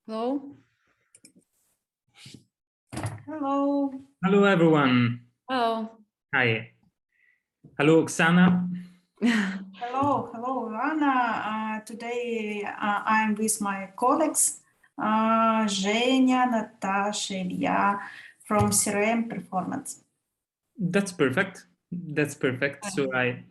Hello. Hello. Hello, everyone. Hello. Hi. Hello, Oksana. Hello, Anna. Today I'm with my colleagues, Zhenya, Natasha, Ilya from CRM Performance. That's perfect. That's perfect. So I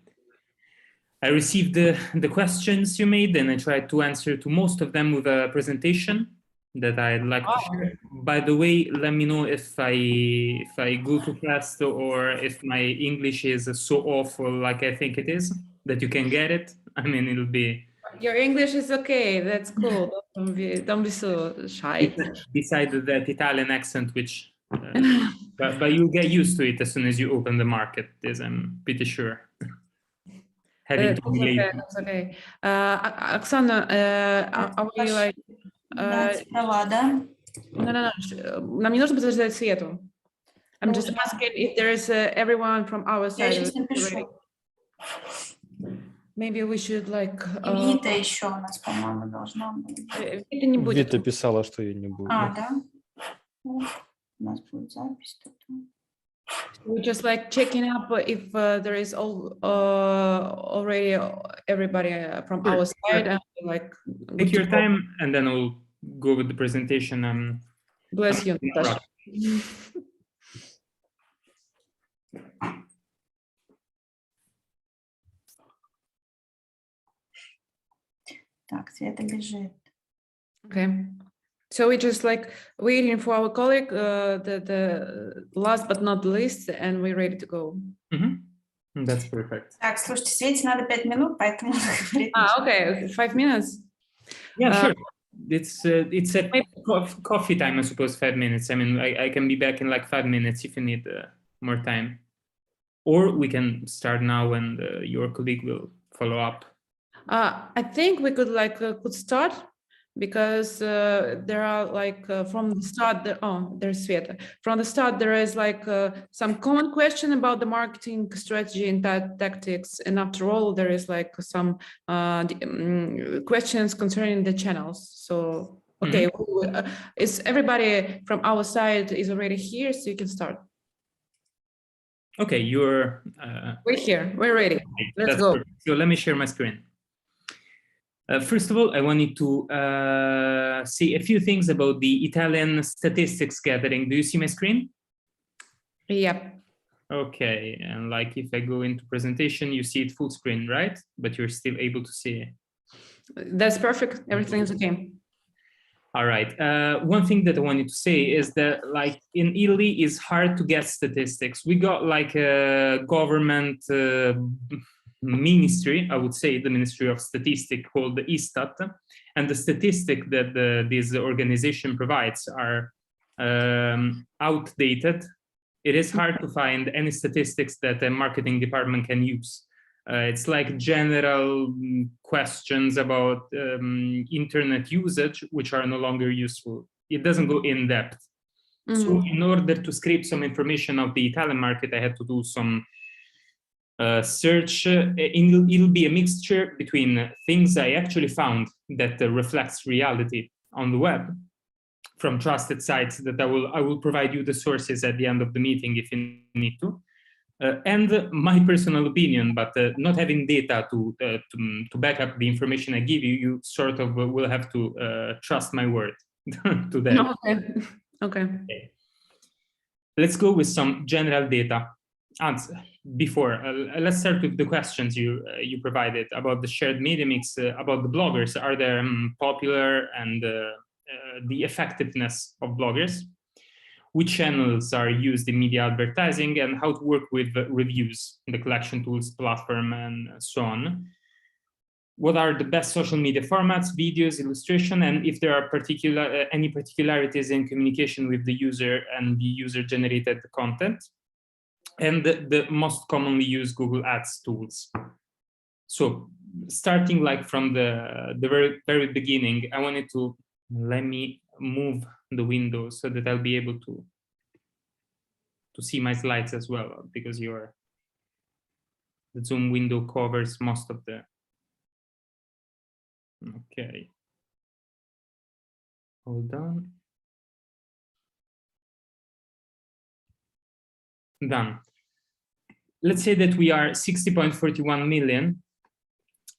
received the questions you made, and I tried to answer to most of them with a presentation that I'd like to share. By the way, let me know if I go too fast or if my English is so awful like I think it is, that you can get it. I mean, it'll be... Your English is okay. That's cool. Don't be so shy. Beside that Italian accent, which... but you'll get used to it as soon as you open the market, as I'm pretty sure. That's okay. Oksana, are we like... No. Нам не нужно подождать Свету. I'm just asking if there's everyone from our side. Maybe we should like... Вита еще у нас, по-моему, должна быть. Вита не будет. Вита писала, что ее не будет. Да? У нас будет запись тут. We're just like checking up if there is already everybody from our side. And like take your time, and then I'll go with the presentation. Bless you, Natasha. Так, Света бежит. Okay. So we're just like waiting for our colleague, the last but not least, and we're ready to go. That's perfect. Так, слушайте, Свете надо 5 минут, поэтому... Okay, 5 minutes. Yeah, sure. It's a coffee time, I suppose, 5 minutes. I mean, I can be back in like 5 minutes if you need more time. Or we can start now and your colleague will follow up. I think we could could start because there are like from the start, there's Sveta. From the start, there is like some common question about the marketing strategy and tactics. And after all, there is like some questions concerning the channels. So, okay, is everybody from our side is already here, so you can start. Okay, you're... We're here, we're ready. Okay, let's go. Perfect. So let me share my screen. First of all, I wanted to say a few things about the Italian statistics gathering. Do you see my screen? Yeah. Okay, and like if I go into presentation, you see it full screen, right? But you're still able to see it. That's perfect. Everything is okay. All right. One thing that I wanted to say is that like in Italy, it's hard to get statistics. We got like a government ministry, I would say the Ministry of Statistics called the Istat, and the statistic that this organization provides are outdated. It is hard to find any statistics that a marketing department can use. It's like general questions about internet usage, which are no longer useful. It doesn't go in depth. So in order to scrape some information of the Italian market, I had to do some search. It'll be a mixture between things I actually found that reflects reality on the web from trusted sites that I will provide you the sources at the end of the meeting if you need to, and my personal opinion, but not having data to back up the information I give you, you sort of will have to trust my word to that. Okay. Let's go with some general data. Before, let's start with the questions you provided about the shared media mix, about the bloggers. Are they popular, and the effectiveness of bloggers? Which channels are used in media advertising, and how to work with reviews, the collection tools, platform, and so on. What are the best social media formats, videos, illustration, and if there are any particularities in communication with the user and the user-generated content, and the most commonly used Google Ads tools. So starting like from the very beginning, I wanted to, let me move the window so that I'll be able to see my slides as well, because the Zoom window covers most of the... Okay. Hold on. Done. Let's say that we are 60.41 million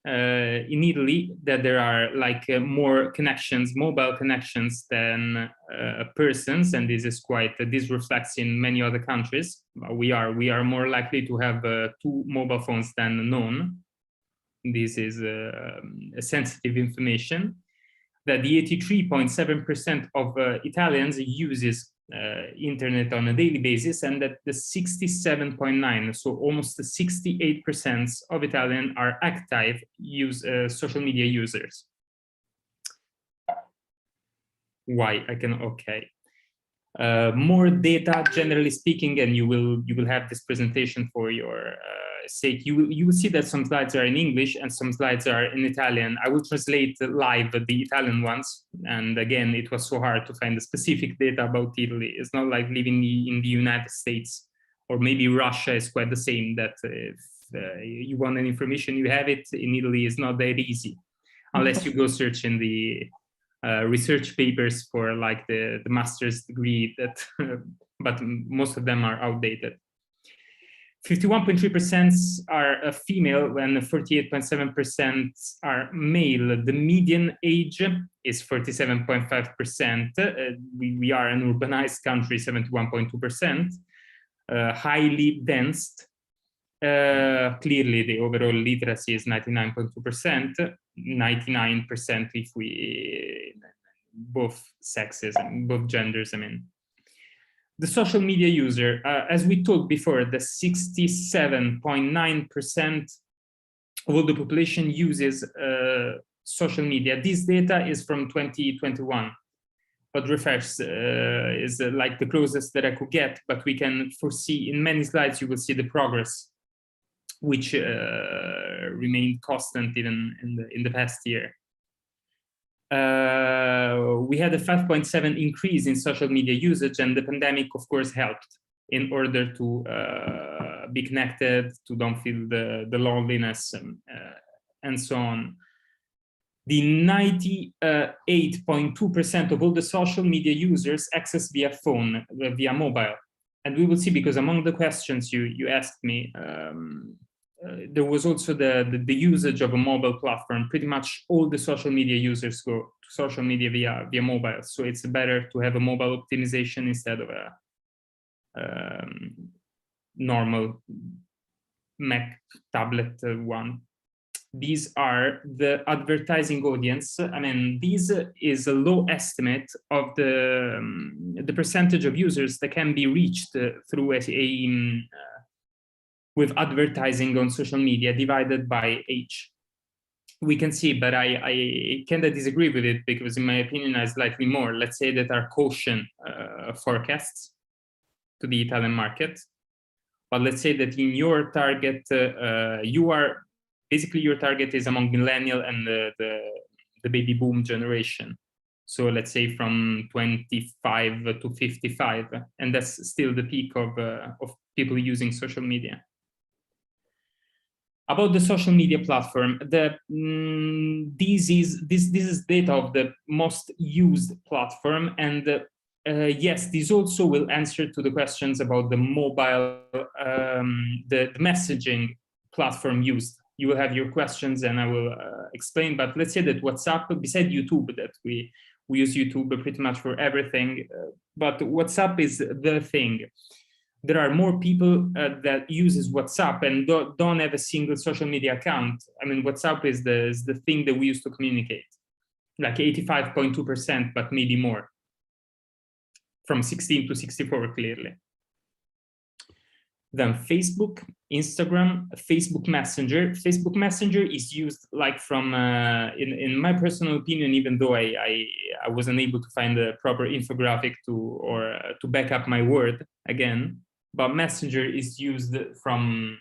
in Italy, that there are like more connections, mobile connections than persons, and this is quite, this reflects in many other countries. We are more likely to have 2 mobile phones than none. This is a sensitive information. That the 83.7% of Italians uses internet on a daily basis, and that the 67.9, so almost 68% of Italians are active social media users. Why? I can, okay. More data, generally speaking, and you will have this presentation for your sake. You will see that some slides are in English and some slides are in Italian. I will translate live the Italian ones, and again, it was so hard to find the specific data about Italy. It's not like living in the United States, or maybe Russia is quite the same, that if you want an information, you have it. In Italy, it's not that easy, unless you go search in the research papers for like the master's degree, that but most of them are outdated. 51.3% are female and 48.7% are male. The median age is 47.5%. We are an urbanized country, 71.2%. Highly dense. Clearly, the overall literacy is 99.2%. 99% if we both sexes and both genders, I mean. The social media user, as we talked before, the 67.9% of all the population uses social media. This data is from 2021, but refers is like the closest that I could get, but we can foresee in many slides, you will see the progress, which remained constant even in the past year. We had a 5.7 increase in social media usage, and the pandemic, of course, helped in order to be connected, to don't feel the loneliness, and so on. The 98.2% of all the social media users access via phone, via mobile. And we will see, because among the questions you asked me, there was also the usage of a mobile platform. Pretty much all the social media users go to social media via mobile. So it's better to have a mobile optimization instead of a normal Mac tablet one. These are the advertising audience. I mean, this is a low estimate of the percentage of users that can be reached through with advertising on social media divided by age. We can see, but I kind of disagree with it, because in my opinion, I slightly more. Let's say that our caution forecasts to the Italian market. But let's say that in your target, you are basically, your target is among millennial and the baby boom generation. So let's say from 25 to 55, and that's still the peak of people using social media. About the social media platform, this is data of the most used platform, and yes, this also will answer to the questions about the mobile, the messaging platform used. You will have your questions and I will explain, but let's say that WhatsApp, beside YouTube, that we use YouTube pretty much for everything, but WhatsApp is the thing. There are more people that uses WhatsApp and don't have a single social media account. I mean, WhatsApp is the thing that we use to communicate, like 85.2%, but maybe more, from 16 to 64, clearly. Then Facebook, Instagram, Facebook Messenger. Facebook Messenger is used like from, in my personal opinion, even though I wasn't able to find a proper infographic to back up my word again, but Messenger is used from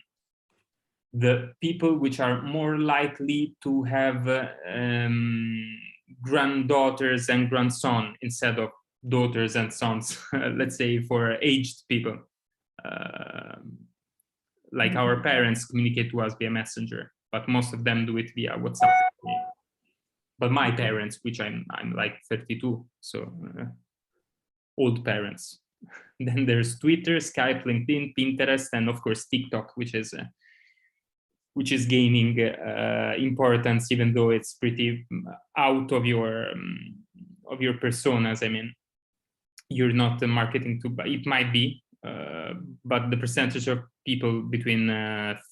the people which are more likely to have granddaughters and grandson instead of daughters and sons, let's say for aged people. Like our parents communicate to us via Messenger, but most of them do it via WhatsApp. but my parents, which I'm like 32, so old parents. Then there's Twitter, Skype, LinkedIn, Pinterest, and of course TikTok, which is gaining importance, even though it's pretty out of your personas. I mean, you're not marketing to, it might be, but the percentage of people between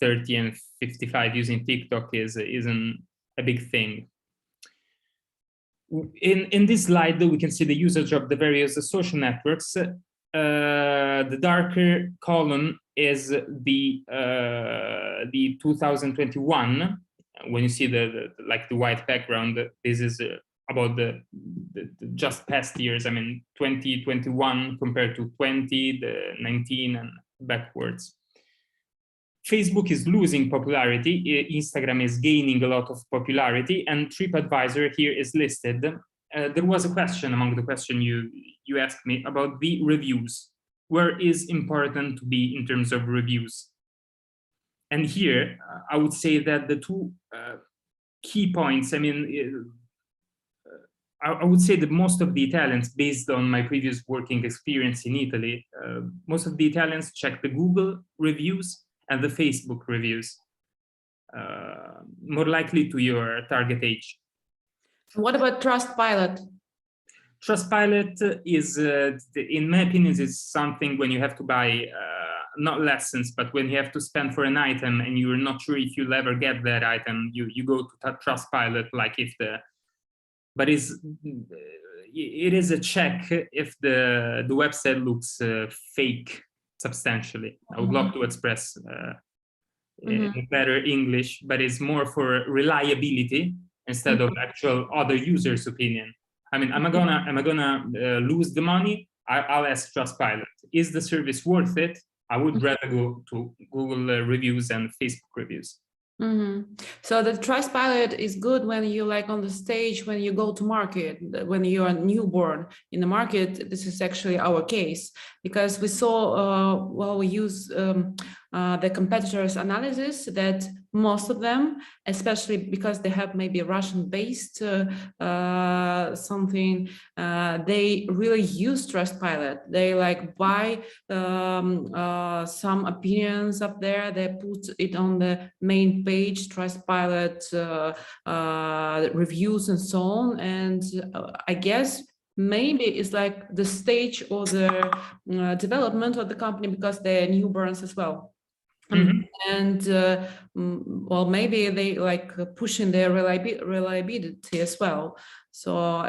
30 and 55 using TikTok isn't a big thing. In this slide, we can see the usage of the various social networks. The darker column is the 2021. When you see the white background, this is about the just past years. I mean, 2021 compared to 20, the 19, and backwards. Facebook is losing popularity. Instagram is gaining a lot of popularity, and TripAdvisor here is listed. There was a question among the question you asked me about the reviews. Where is important to be in terms of reviews? And here, I would say that the two key points, I mean, I would say that most of the Italians, based on my previous working experience in Italy, most of the Italians check the Google reviews and the Facebook reviews, more likely to your target age. What about Trustpilot? Trustpilot is, in my opinion, is something when you have to buy, not lessons, but when you have to spend for an item and you're not sure if you'll ever get that item, you go to Trustpilot, like if but it is a check if the website looks fake substantially. I would love to express in better English, but it's more for reliability instead of actual other users' opinion. I mean, am I gonna lose the money? I'll ask Trustpilot. Is the service worth it? I would rather go to Google reviews and Facebook reviews. So the Trustpilot is good when you like on the stage, when you go to market, when you are newborn in the market. This is actually our case, because we saw, well, we use the competitors' analysis that most of them, especially because they have maybe Russian-based something, they really use Trustpilot. They like buy some opinions up there. They put it on the main page, Trustpilot reviews and so on. And I guess maybe it's like the stage or the development of the company, because they're newborns as well. And well, maybe they like pushing their reliability as well. So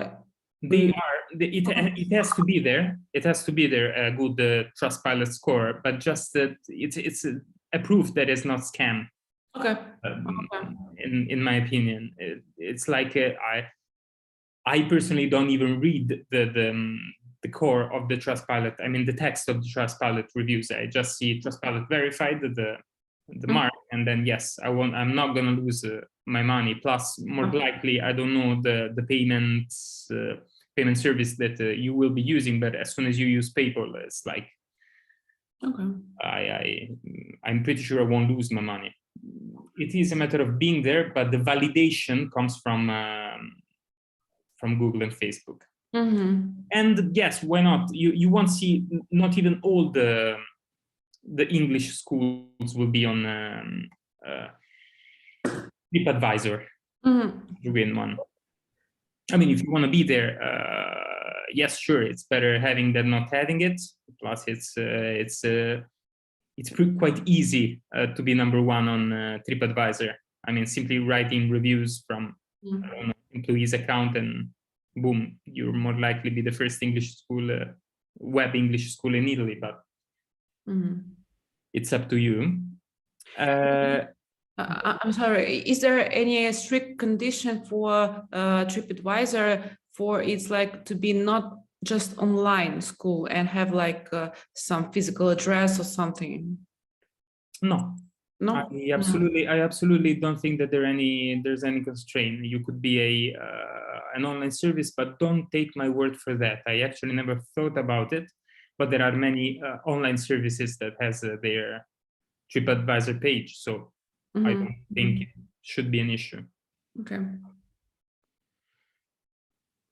they are. It has to be there. It has to be there, a good Trustpilot score, but just that it's a proof that it's not scam. Okay. In my opinion, it's like I personally don't even read the core of the Trustpilot. I mean, the text of the Trustpilot reviews. I just see Trustpilot verified the mark, and then yes, I'm not gonna lose my money. Plus, more likely, I don't know the payment service that you will be using, but as soon as you use PayPal, it's like, okay, I'm pretty sure I won't lose my money. It is a matter of being there, but the validation comes from Google and Facebook. And yes, why not? You won't see, not even all the English schools will be on TripAdvisor. You win one. I mean, if you want to be there, yes, sure, it's better having than not having it. Plus, it's quite easy to be #1 on TripAdvisor. I mean, simply writing reviews from I don't know, employees' account, and boom, you're more likely to be the first English school, web English school in Italy. But it's up to you. I'm sorry, is there any strict condition for TripAdvisor for it's like to be not just online school and have like some physical address or something? No. No, I absolutely don't think that there's any constraint. You could be an online service, but don't take my word for that. I actually never thought about it, but there are many online services that has their TripAdvisor page, so I don't think it should be an issue. Okay.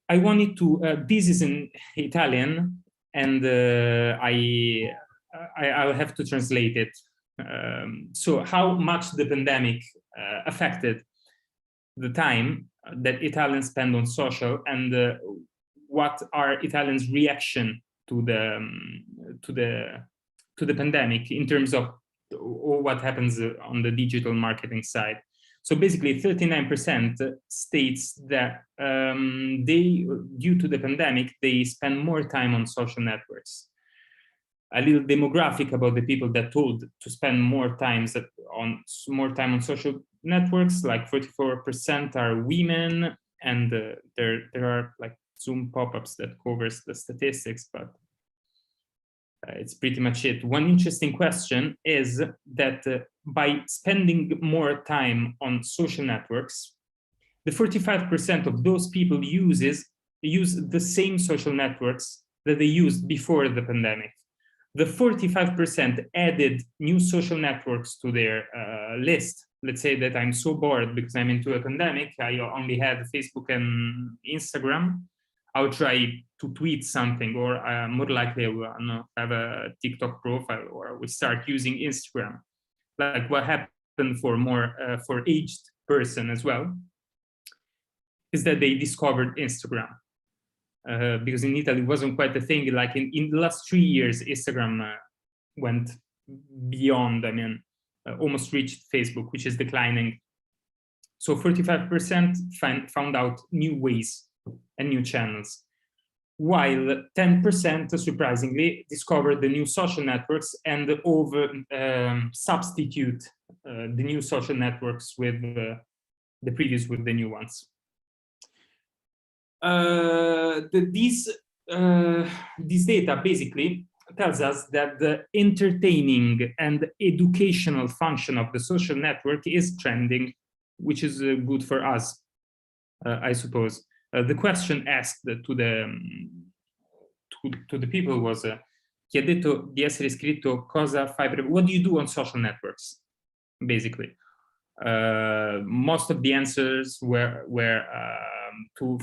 I wanted to, this is in Italian, and I'll have to translate it. So how much the pandemic affected the time that Italians spend on social, and what are Italians' reaction to the pandemic in terms of what happens on the digital marketing side. So basically 39% states that due to the pandemic, they spend more time on social networks. A little demographic about the people that told to spend more time on social networks, like 44% are women, and there are like Zoom pop-ups that covers the statistics, but it's pretty much it. One interesting question is that by spending more time on social networks, the 45% of those people use the same social networks that they used before the pandemic. The 45% added new social networks to their list. Let's say that I'm so bored because I'm into a pandemic, I only had Facebook and Instagram. I'll try to tweet something, or more likely I will have a TikTok profile, or we start using Instagram. Like what happened for for aged person as well, is that they discovered Instagram. Because in Italy it wasn't quite a thing. Like in the last 3 years, Instagram went beyond, almost reached Facebook, which is declining. So 45% found out new ways and new channels, while 10% surprisingly discovered the new social networks and substitute the new social networks with the previous with the new ones. This data basically tells us that the entertaining and educational function of the social network is trending, which is good for us, I suppose. The question asked to the people was, chi ha detto di essere iscritto, cosa fai per... What do you do on social networks, basically? Most of the answers were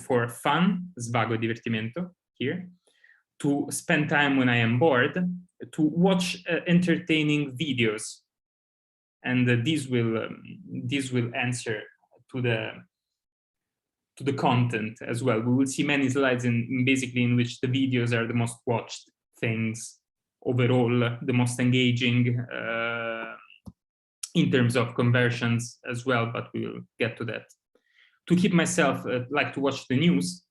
for fun, svago e divertimento, here, to spend time when I am bored, to watch entertaining videos, and this will answer to the content as well. We will see many slides in which the videos are the most watched things overall, the most engaging in terms of conversions as well, but we will get to that. To keep myself, like to watch the news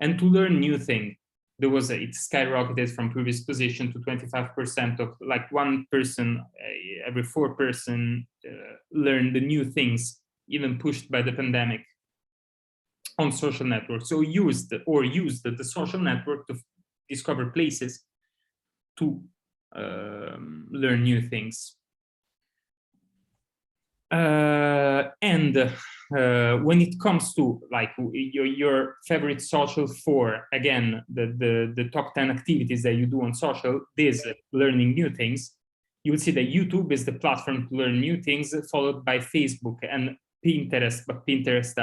and to learn new things. It skyrocketed from previous position to 25% of, like, one person every 4 person learned the new things, even pushed by the pandemic, on social networks. So used the social network to discover places to learn new things. When it comes to like your favorite social 4, again, the top 10 activities that you do on social, this learning new things, you will see that YouTube is the platform to learn new things, followed by Facebook and Pinterest. But Pinterest,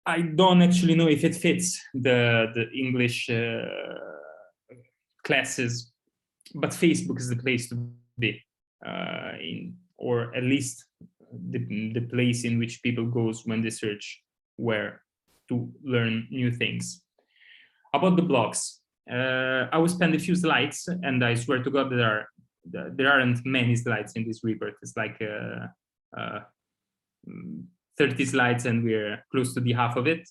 I don't actually know if it fits the English classes, but Facebook is the place to be, or at least the place in which people goes when they search where to learn new things. About the blogs, I will spend a few slides, and I swear to God there aren't many slides in this report. It's like 30 slides, and we're close to the half of it.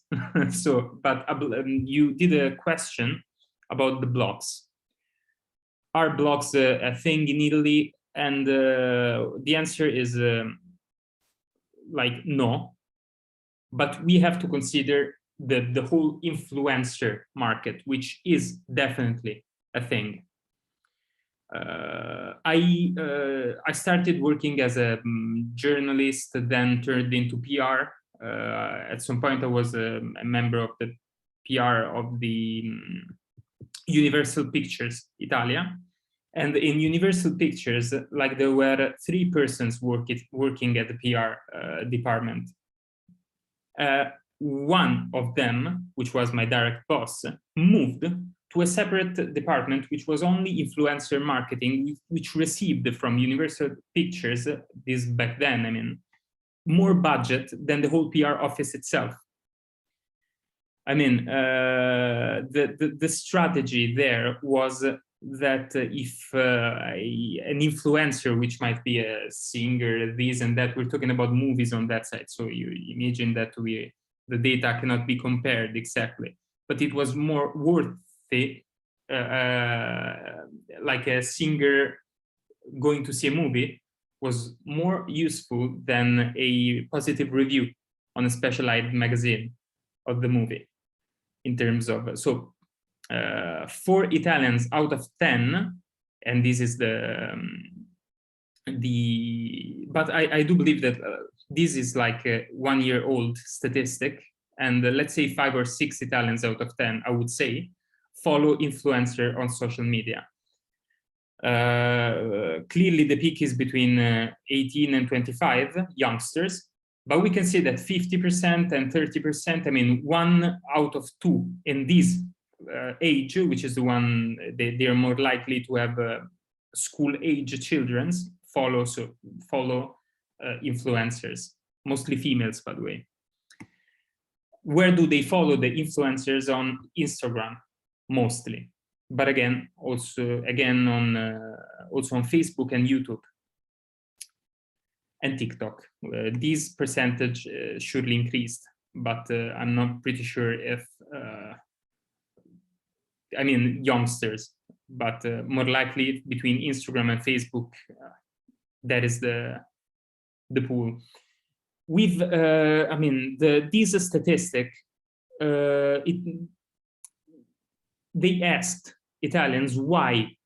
So, but you did a question about the blogs. Are blogs a thing in Italy? And the answer is like no, but we have to consider the whole influencer market, which is definitely a thing. I started working as a journalist, then turned into PR. At some point, I was a member of the PR of the Universal Pictures Italia. And in Universal Pictures, like, there were 3 persons working at the PR department. one of them, which was my direct boss, moved to a separate department, which was only influencer marketing, which received from Universal Pictures, this back then, I mean, more budget than the whole PR office itself. I mean, the strategy there was that if an influencer, which might be a singer, this and that, we're talking about movies on that side, so you imagine that the data cannot be compared exactly, but it was more worthy, like a singer going to see a movie was more useful than a positive review on a specialized magazine of the movie. In terms of, so 4 Italians out of 10, and this is but I do believe that this is like a 1-year-old statistic, and let's say 5 or 6 Italians out of 10, I would say, follow influencer on social media. Clearly the peak is between 18 and 25 youngsters, but we can say that 50% and 30%, I mean, 1 out of 2 in this age, which is the one they are more likely to have school-age children, follow influencers, mostly females, by the way. Where do they follow the influencers? On Instagram, mostly, but again, also on Facebook and YouTube and TikTok. This percentage surely increased, but I'm not pretty sure if, I mean, youngsters, but more likely between Instagram and Facebook, that is the pool. With, I mean, this statistic, they asked Italians, why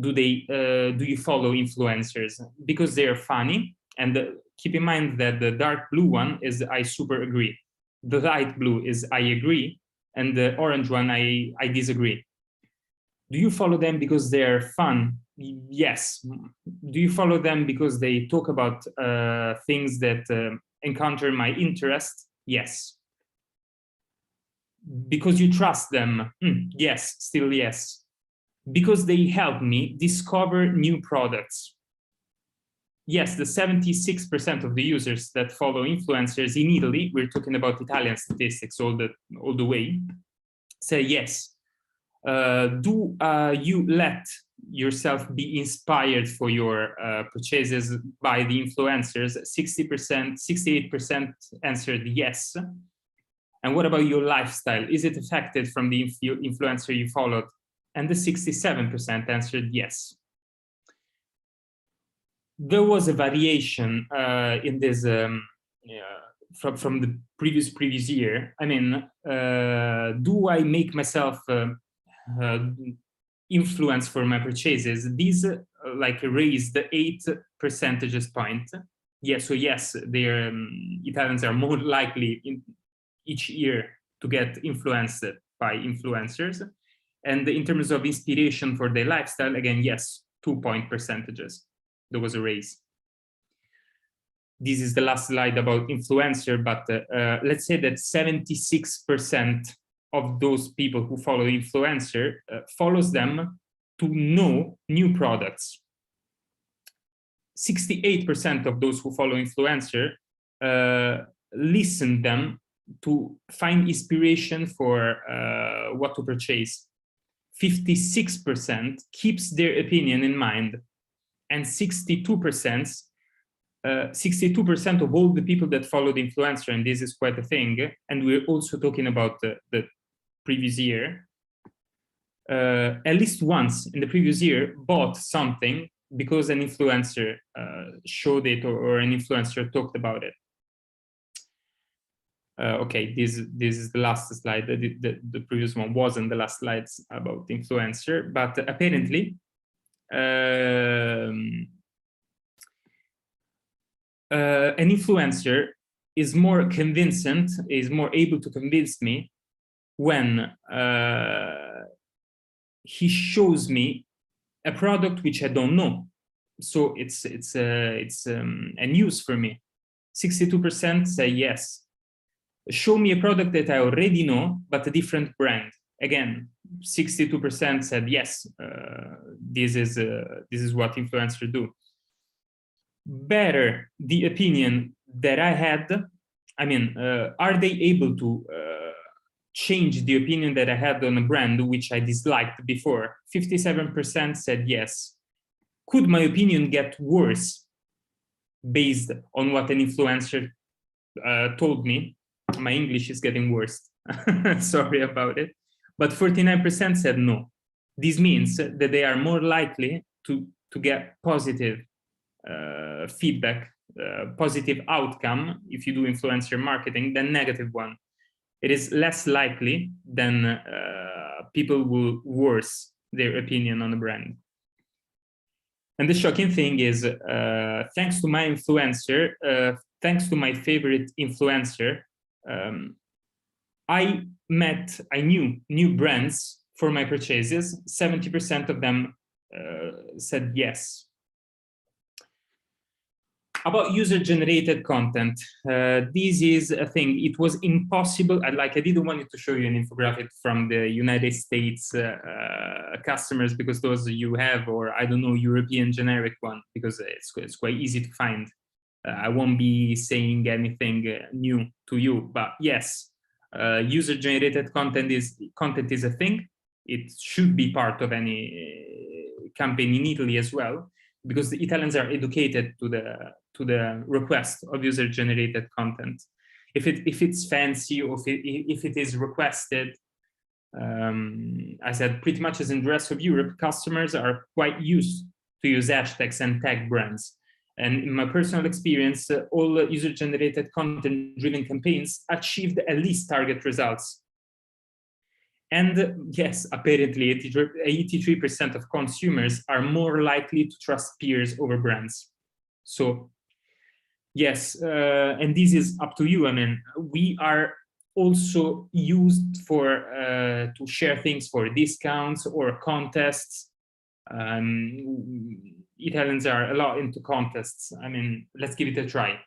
do you follow influencers? Because they are funny. And keep in mind that the dark blue one is I super agree. The light blue is I agree. And the orange one, I disagree. Do you follow them because they're fun? Yes. Do you follow them because they talk about things that encounter my interest? Yes. Because you trust them? Yes, still yes. Because they help me discover new products? Yes, the 76% of the users that follow influencers in Italy, we're talking about Italian statistics all the way, say yes. Do you let yourself be inspired for your purchases by the influencers? 68% answered yes. And what about your lifestyle? Is it affected from the influencer you followed? And the 67% answered yes. There was a variation in this from the previous year. I mean, do I make myself influence for my purchases? These like raised 8 percentage points. Yes, so yes, Italians are more likely in each year to get influenced by influencers. And in terms of inspiration for their lifestyle, again, yes, 2 point percentages. There was a raise. This is the last slide about influencer, but let's say that 76% of those people who follow influencer follows them to know new products. 68% of those who follow influencer listen them to find inspiration for what to purchase. 56% keeps their opinion in mind, and 62% of all the people that follow the influencer, and this is quite a thing, and we're also talking about the previous year, at least once in the previous year bought something because an influencer showed it or an influencer talked about it. Okay, this is the last slide. The previous one wasn't the last slides about influencer, but apparently an influencer is more convincing, is more able to convince me when he shows me a product which I don't know. So it's a news for me. 62% say yes. Show me a product that I already know, but a different brand. Again, 62% said yes. This is what influencers do. Better the opinion that I had. I mean, are they able to change the opinion that I had on a brand which I disliked before? 57% said yes. Could my opinion get worse based on what an influencer told me? My English is getting worse. Sorry about it. But 49% said no. This means that they are more likely to get positive feedback, positive outcome if you do influencer marketing than negative one. It is less likely than people will worse their opinion on a brand. And the shocking thing is, thanks to my influencer, thanks to my favorite influencer, I knew new brands for my purchases. 70% of them said yes. About user-generated content, this is a thing. It was impossible. I didn't want to show you an infographic from the United States customers, because those you have, or I don't know, European generic one, because it's quite easy to find. I won't be saying anything new to you, but yes, user-generated content is a thing. It should be part of any campaign in Italy as well, because the Italians are educated to the request of user-generated content. If it's fancy, or if it is requested, I said, pretty much as in the rest of Europe, customers are quite used to use hashtags and tag brands. And in my personal experience, all user-generated content-driven campaigns achieved at least target results. And yes, apparently 83% of consumers are more likely to trust peers over brands. So yes, and this is up to you. I mean, we are also used for to share things for discounts or contests. Italians are a lot into contests. I mean, let's give it a try.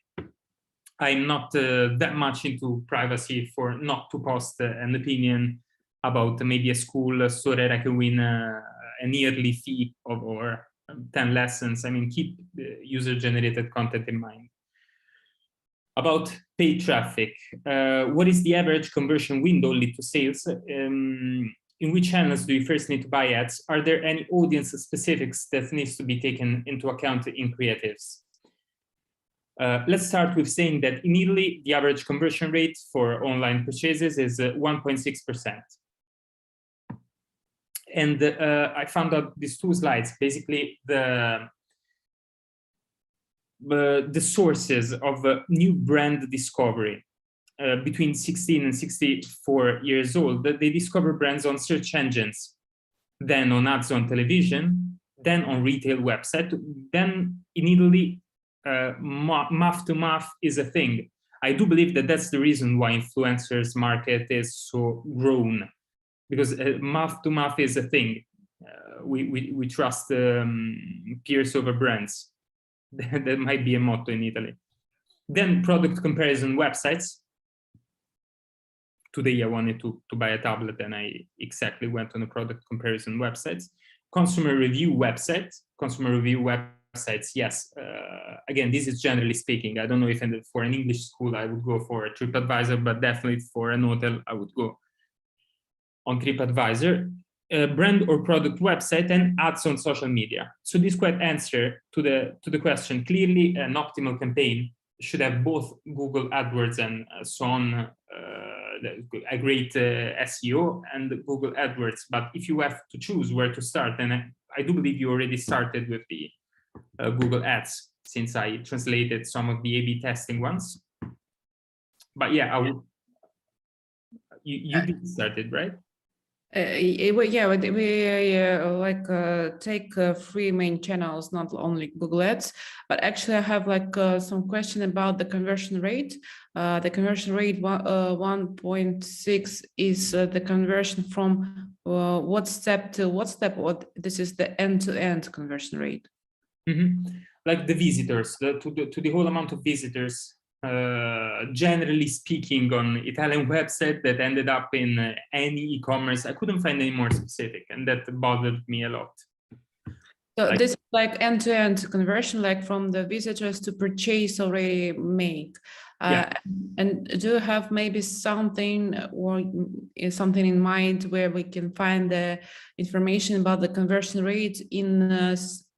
I'm not that much into privacy for not to post an opinion about maybe a school so that I can win an yearly fee or 10 lessons. I mean, keep user-generated content in mind. About paid traffic, what is the average conversion window lead to sales? In which channels do you first need to buy ads? Are there any audience specifics that needs to be taken into account in creatives? Let's start with saying that in Italy, the average conversion rate for online purchases is 1.6%. And I found out these two slides, basically the sources of new brand discovery. Between 16 and 64 years old, they discover brands on search engines, then on ads on television, then on retail website. Then in Italy, mouth to mouth is a thing. I do believe that that's the reason why influencers market is so grown, because mouth to mouth is a thing. We trust peers over brands. That might be a motto in Italy. Then product comparison websites. Today I wanted to buy a tablet, and I exactly went on a product comparison websites. Consumer review websites. Consumer review websites, yes. Again, this is generally speaking. I don't know if for an English school I would go for a TripAdvisor, but definitely for an hotel I would go on TripAdvisor. Brand or product website, and ads on social media. So this quite answer to the question. Clearly, an optimal campaign should have both Google AdWords and so on, a great SEO and Google AdWords. But if you have to choose where to start, and I do believe you already started with the Google Ads, since I translated some of the A/B testing ones. But yeah, I would. You did started, right? Yeah, we take three main channels, not only Google Ads, but actually I have some question about the conversion rate. The conversion rate 1.6 is the conversion from what step to what step? This is the end-to-end conversion rate. Mm-hmm. Like the visitors, to the whole amount of visitors generally speaking on Italian website that ended up in any e-commerce. I couldn't find any more specific, and that bothered me a lot. So Like- this is like end-to-end conversion, like from the visitors to purchase already made. Yeah. And do you have maybe something or is something in mind where we can find the information about the conversion rate in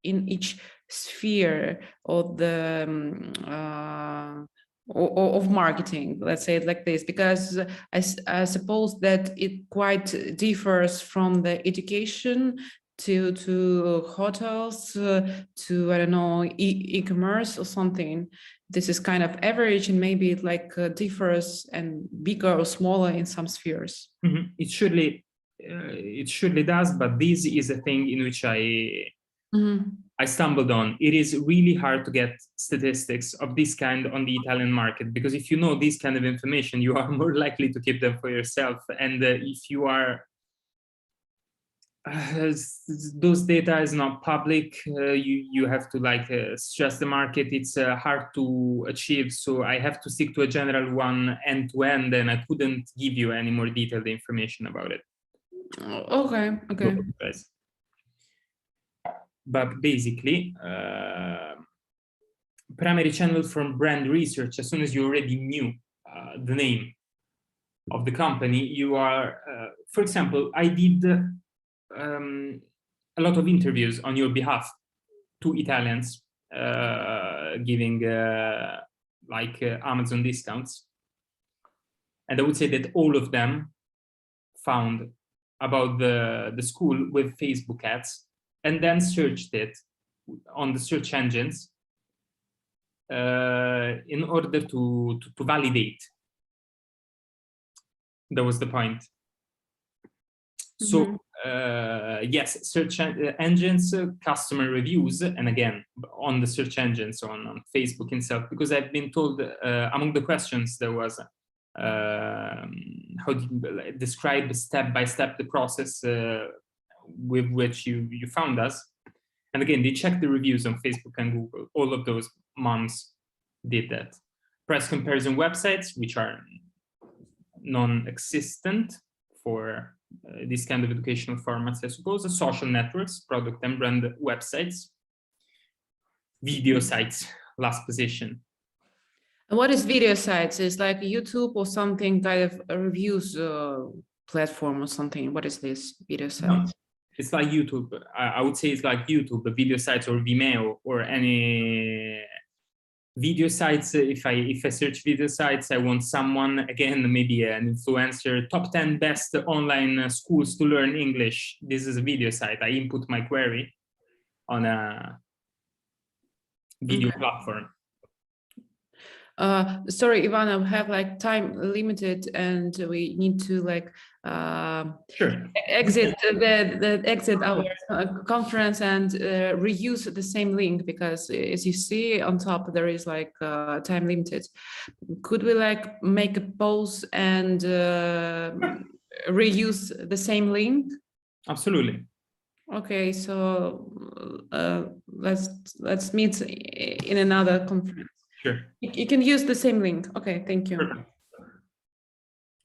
each sphere of the of marketing? Let's say it like this, because I suppose that it quite differs from the education to hotels, to I don't know, e-commerce or something. This is kind of average, and maybe it like differs and bigger or smaller in some spheres. Mhm. It surely does, but this is a thing in which I stumbled on. It is really hard to get statistics of this kind on the Italian market, because if you know this kind of information, you are more likely to keep them for yourself. And if you are those data is not public, you have to like stress the market. It's hard to achieve, so I have to stick to a general one end to end, and I couldn't give you any more detailed information about it. Okay. But basically, primary channel from brand research, as soon as you already knew the name of the company, you are, for example, I did a lot of interviews on your behalf to Italians, giving like Amazon discounts. And I would say that all of them found about the school with Facebook ads, and then searched it on the search engines in order to validate. That was the point. So yes, search engines, customer reviews, and again, on the search engines on Facebook itself, because I've been told among the questions there was, how do you describe step-by-step the process with which you found us. And again, they checked the reviews on Facebook and Google. All of those moms did that. Price comparison websites, which are non-existent for this kind of educational formats, I suppose. Social networks, product and brand websites. Video sites, last position. And what is video sites? Is like YouTube or something kind of a reviews platform or something? What is this video site? No, it's like YouTube. I would say it's like YouTube, the video sites, or Vimeo, or any video sites. If I search video sites, I want someone, again, maybe an influencer, top 10 best online schools to learn English. This is a video site. I input my query on a video platform. Sorry, Ivana, we have like time limited, and we need to like Sure. exit exit our conference and reuse the same link, because as you see on top there is like time limited. Could we like make a pause and reuse the same link? Absolutely. Okay, so let's meet in another conference. Sure. You can use the same link. Okay, thank you. Perfect.